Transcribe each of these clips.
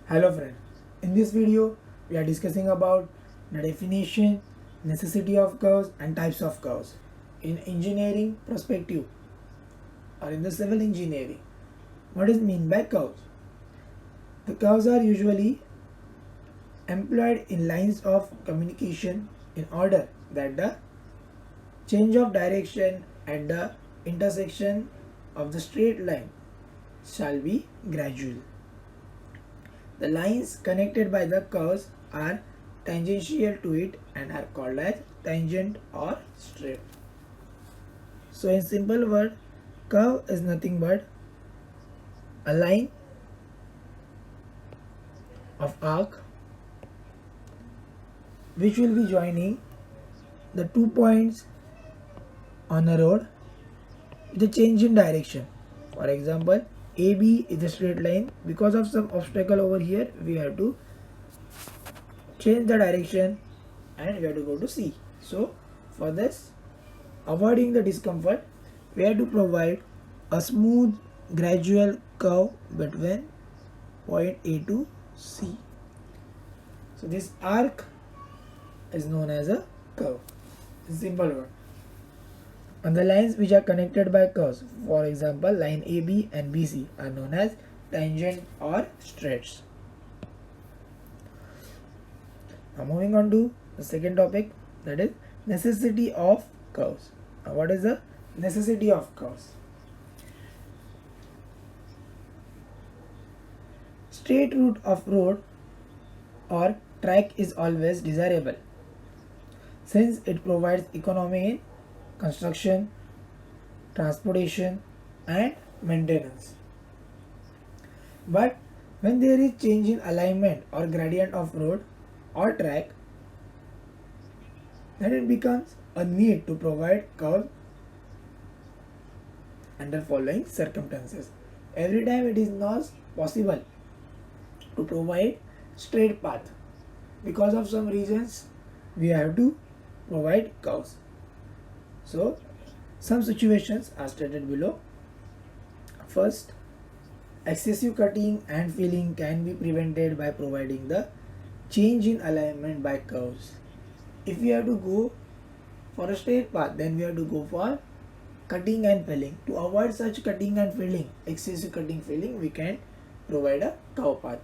Hello friend, in this video we are discussing about the definition, necessity of curves and types of curves in engineering perspective or in the civil engineering. What is mean by curves? The curves are usually employed in lines of communication in order that the change of direction at the intersection of the straight line shall be gradual. The lines connected by the curves are tangential to it and are called as tangent or straight. So in simple word, curve is nothing but a line of arc which will be joining the 2 points on a road with a change in direction. For example, AB is a straight line. Because of some obstacle over here, we have to change the direction and we have to go to C. So for this, avoiding the discomfort, we have to provide a smooth gradual curve between point A to C. So this arc is known as a curve. Simple word. And the lines which are connected by curves, for example line AB and BC, are known as tangent or straights. Now moving on to the second topic, that is necessity of curves. Now what is the necessity of curves? Straight route of road or track is always desirable since it provides economy in construction, transportation and maintenance. But when there is change in alignment or gradient of road or track, then it becomes a need to provide curve under following circumstances. Every time it is not possible to provide straight path. Because of some reasons, we have to provide curves. So, some situations are stated below. First, excessive cutting and filling can be prevented by providing the change in alignment by curves. If we have to go for a straight path, then we have to go for cutting and filling. To avoid such cutting and filling, excessive cutting filling, we can provide a curve path.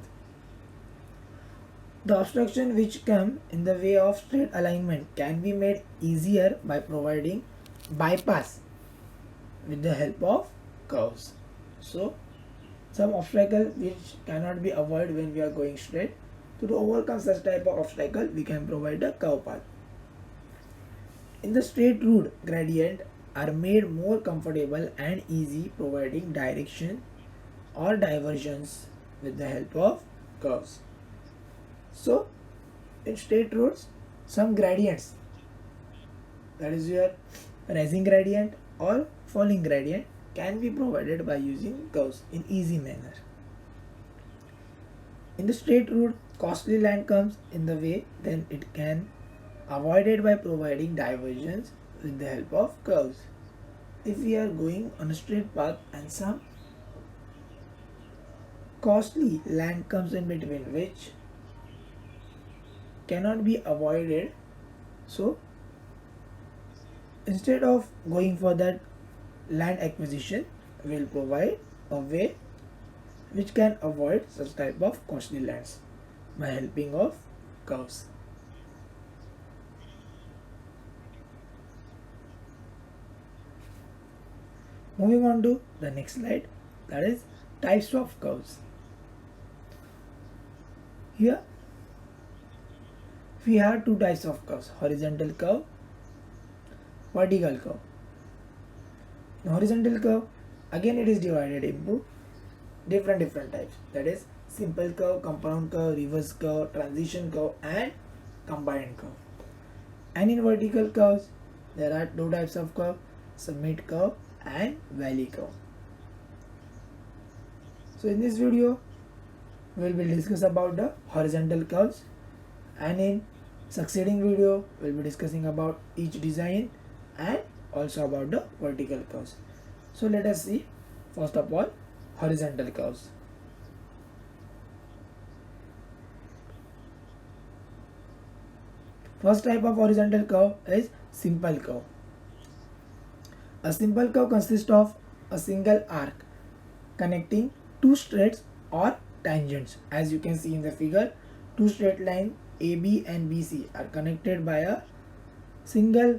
The obstruction which come in the way of straight alignment can be made easier by providing bypass with the help of curves. So some obstacle which cannot be avoided when we are going straight, to overcome such type of obstacle we can provide a curve path. In the straight route, gradient are made more comfortable and easy, providing direction or diversions with the help of curves. So in straight roads, some gradients, that is your rising gradient or falling gradient, can be provided by using curves in easy manner. In the straight route, costly land comes in the way, then it can avoided by providing diversions with the help of curves. If we are going on a straight path and some costly land comes in between which cannot be avoided, so instead of going for that land acquisition, we will provide a way which can avoid such type of costly lands by helping of curves. Moving on to the next slide, that is types of curves. Here we have two types of curves: horizontal curve, vertical curve. In horizontal curve, again it is divided into different types, that is simple curve, compound curve, reverse curve, transition curve and combined curve. And in vertical curves there are two types of curve: summit curve and valley curve. So in this video we will discuss about the horizontal curves, and in succeeding video we will be discussing about each design and also about the vertical curves. So let us see first of all horizontal curves. First type of horizontal curve is simple curve. A simple curve consists of a single arc connecting two straights or tangents. As you can see in the figure, two straight lines AB and BC are connected by a single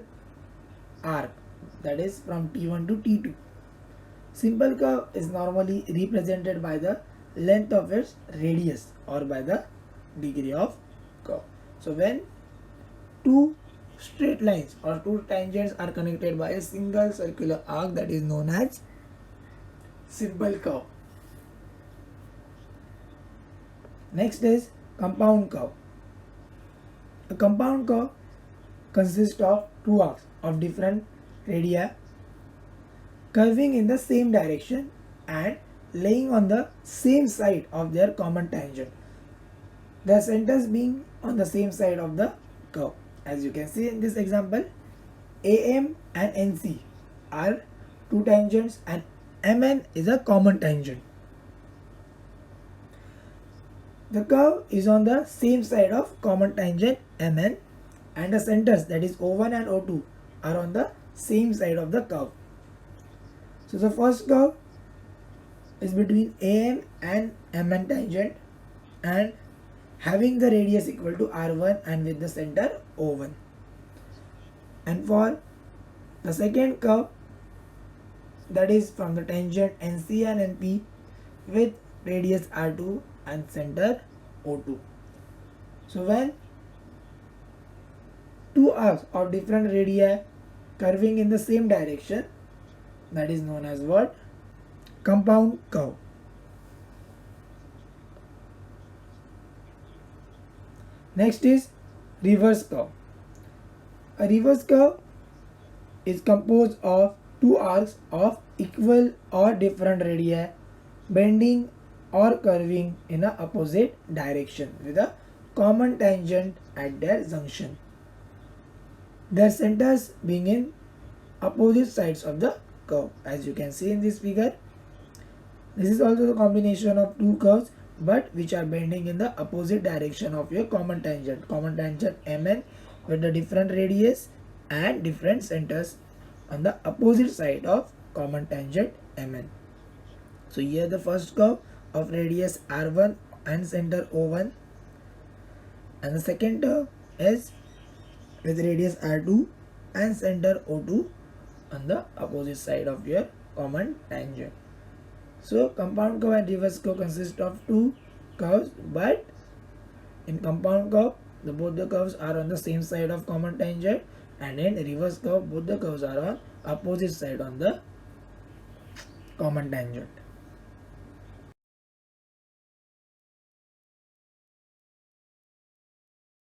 arc, that is from T1 to T2. Simple curve is normally represented by the length of its radius or by the degree of curve. So when two straight lines or two tangents are connected by a single circular arc, that is known as simple curve. Next is compound curve. A compound curve consists of two arcs of different radii curving in the same direction and laying on the same side of their common tangent, the centers being on the same side of the curve. As you can see in this example, AM and NC are two tangents and MN is a common tangent. The curve is on the same side of common tangent MN and the centers, that is O1 and O2, are on the same side of the curve. So the first curve is between AM and MN tangent and having the radius equal to R1 and with the center O1. And for the second curve, that is from the tangent NC and NP with radius R2 and center O2. So when two arcs of different radii curving in the same direction, that is known as what? Compound curve. Next is reverse curve. A reverse curve is composed of two arcs of equal or different radii bending or curving in an opposite direction with a common tangent at their junction, their centers being in opposite sides of the curve. As you can see in this figure, this is also the combination of two curves but which are bending in the opposite direction of your common tangent MN with the different radius and different centers on the opposite side of common tangent MN. So here the first curve of radius R1 and center O1, and the second curve is with radius R2 and center O2 on the opposite side of your common tangent. So compound curve and reverse curve consist of two curves, but in compound curve both the curves are on the same side of common tangent, and in reverse curve both the curves are on opposite side on the common tangent.